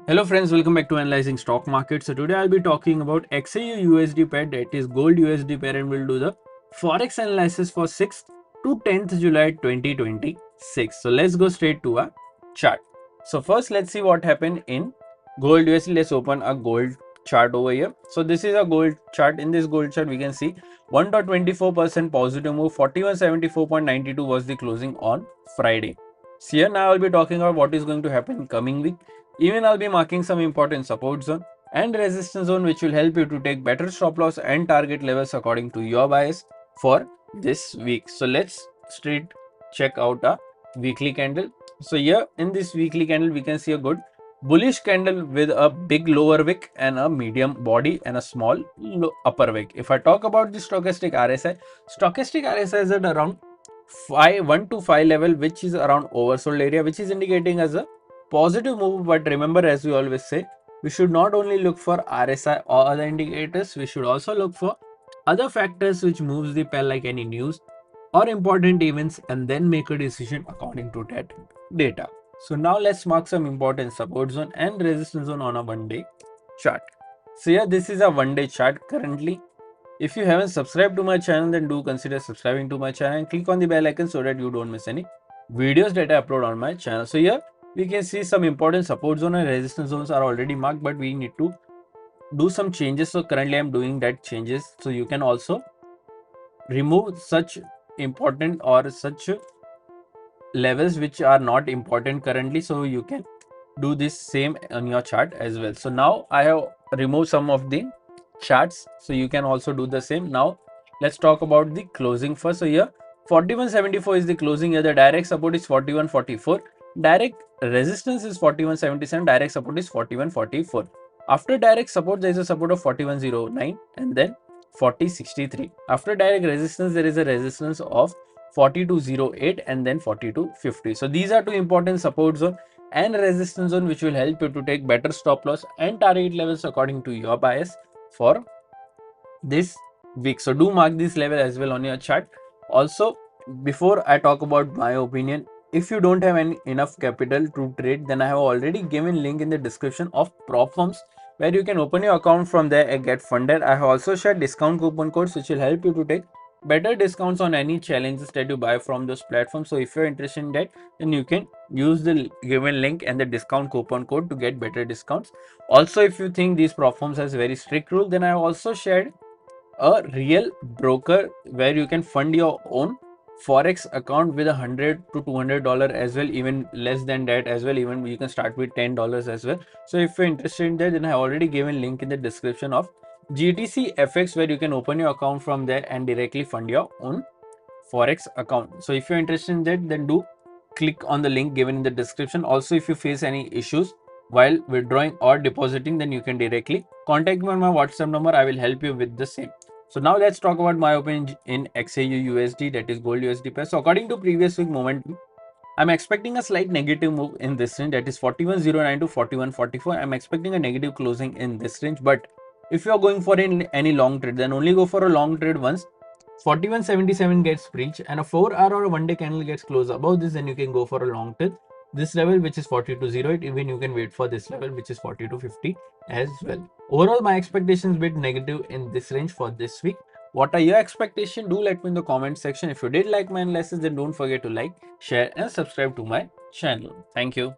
Hello friends, welcome back to Analyzing Stock Market. So today I'll be talking about XAU USD pair, that is gold USD pair, and we'll do the Forex analysis for 6th to 10th July 2026. So let's go straight to a chart. So first let's see what happened in gold USD. Let's open a gold chart over here. So this is a gold chart. In this gold chart we can see 1.24% positive move, 4174.92 was the closing on Friday. So here now I'll be talking about what is going to happen in coming week. Even I'll be marking some important support zone and resistance zone which will help you to take better stop loss and target levels according to your bias for this week. So let's straight check out a weekly candle. So here in this weekly candle we can see a good bullish candle with a big lower wick and a medium body and a small upper wick. If I talk about the stochastic RSI is at around 1 to 5 level, which is around oversold area, which is indicating as a positive move. But remember, as we always say, we should not only look for RSI or other indicators, we should also look for other factors which moves the pair, like any news or important events, and then make a decision according to that data. So now let's mark some important support zone and resistance zone on a 1-day chart. So yeah, this is a 1-day chart currently. If you haven't subscribed to my channel, then do consider subscribing to my channel and click on the bell icon so that you don't miss any videos that I upload on my channel. So here we can see some important support zone and resistance zones are already marked, but we need to do some changes. So currently I'm doing that changes. So you can also remove such important or such levels which are not important currently. So you can do this same on your chart as well. So now I have removed some of the charts, so you can also do the same. Now let's talk about the closing first. So here 4174 is the closing. Here the direct support is 4144, direct resistance is 4177, direct support is 4144. After direct support there is a support of 4109 and then 4063. After direct resistance there is a resistance of 4208 and then 4250. So these are two important support zone and resistance zone which will help you to take better stop loss and target levels according to your bias for this week. So do mark this level as well on your chart. Also, before I talk about my opinion, if you don't have enough capital to trade, then I have already given link in the description of prop firms where you can open your account from there and get funded. I have also shared discount coupon codes which will help you to take better discounts on any challenges that you buy from those platforms. So if you're interested in that, then you can use the given link and the discount coupon code to get better discounts. Also, if you think these prop firms has very strict rule, then I have also shared a real broker where you can fund your own forex account with $100 to $200 as well, even less than that as well. Even you can start with $10 as well. So if you're interested in that, then I have already given link in the description of GTC FX where you can open your account from there and directly fund your own forex account. So if you're interested in that, then do click on the link given in the description. Also, if you face any issues while withdrawing or depositing, then you can directly contact me on my WhatsApp number. I will help you with the same. So now let's talk about my opinion in XAU USD, that is gold USD pair. So according to previous week momentum, I'm expecting a slight negative move in this range, that is 4109 to 4144. I'm expecting a negative closing in this range, but if you are going for any long trade, then only go for a long trade once 4177 gets breached and a 4-hour or a 1-day candle gets closed above this, then you can go for a long till this level, which is 4208. Even you can wait for this level, which is 4250 as well. Overall, my expectations bit negative in this range for this week. What are your expectations? Do let me in the comment section. If you did like my analysis, then don't forget to like, share and subscribe to my channel. Thank you.